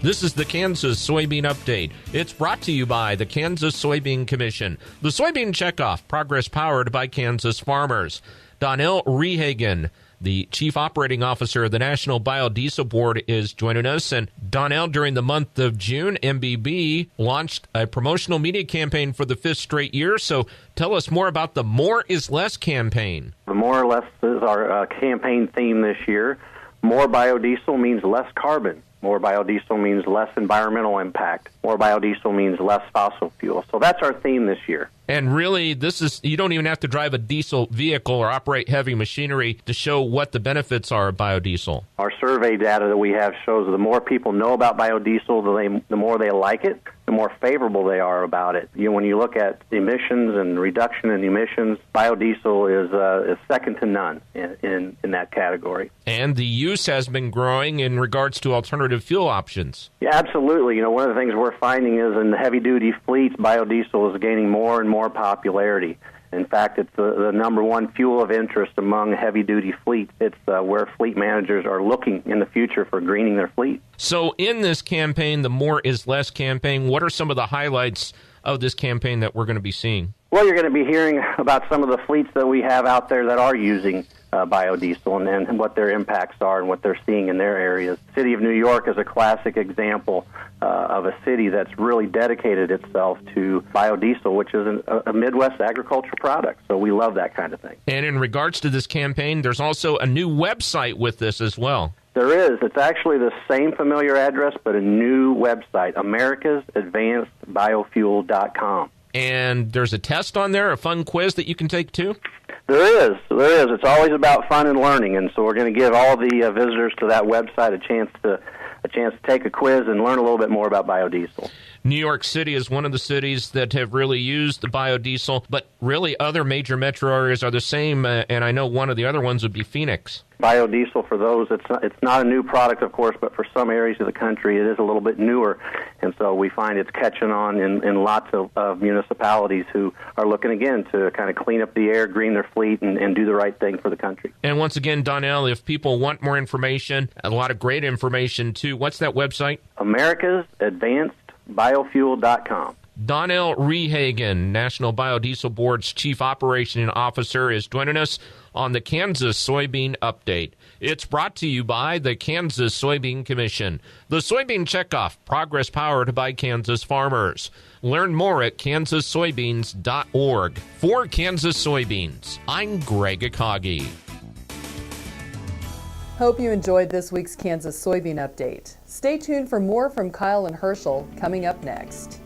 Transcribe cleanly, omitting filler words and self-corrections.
This is the Kansas Soybean Update. It's brought to you by the Kansas Soybean Commission. The Soybean Checkoff, progress powered by Kansas farmers. Donnell Rehagen, the Chief Operating Officer of the National Biodiesel Board, is joining us. And Donnell, during the month of June, MBB launched a promotional media campaign for the fifth straight year. So tell us more about the More is Less campaign. The More or Less is our campaign theme this year. More biodiesel means less carbon. More biodiesel means less environmental impact. More biodiesel means less fossil fuel. So that's our theme this year. And really, you don't even have to drive a diesel vehicle or operate heavy machinery to show what the benefits are of biodiesel. Our survey data that we have shows the more people know about biodiesel, the more they like it, the more favorable they are about it. When you look at emissions and reduction in emissions, biodiesel is second to none in that category. And the use has been growing in regards to alternative fuel options. Yeah, absolutely. One of the things we're finding is in the heavy-duty fleets, biodiesel is gaining more and more popularity. In fact, it's the number one fuel of interest among heavy-duty fleets. It's where fleet managers are looking in the future for greening their fleet. So in this campaign, the More is Less campaign, what are some of the highlights of this campaign that we're going to be seeing? Well, you're going to be hearing about some of the fleets that we have out there that are using biodiesel and what their impacts are and what they're seeing in their areas. The city of New York is a classic example of a city that's really dedicated itself to biodiesel, which is a Midwest agriculture product. So we love that kind of thing. And in regards to this campaign, there's also a new website with this as well. There is. It's actually the same familiar address, but a new website, americasadvancedbiofuel.com. And there's a test on there, a fun quiz that you can take too? There is. It's always about fun and learning, and so we're going to give all the visitors to that website a chance to take a quiz and learn a little bit more about biodiesel. New York City is one of the cities that have really used the biodiesel, but really other major metro areas are the same, and I know one of the other ones would be Phoenix. Biodiesel, for those, it's not a new product, of course, but for some areas of the country it is a little bit newer, and so we find it's catching on in lots of municipalities who are looking, again, to kind of clean up the air, green their fleet, and do the right thing for the country. And once again, Donnell, if people want more information, a lot of great information too, what's that website? americasadvancedbiofuel.com. Donnell Rehagen, National Biodiesel Board's Chief Operating Officer, is joining us on the Kansas Soybean Update. It's brought to you by the Kansas Soybean Commission. The Soybean Checkoff, progress powered by Kansas farmers. Learn more at kansassoybeans.org. For Kansas Soybeans, I'm Greg Akagi. Hope you enjoyed this week's Kansas Soybean Update. Stay tuned for more from Kyle and Herschel coming up next.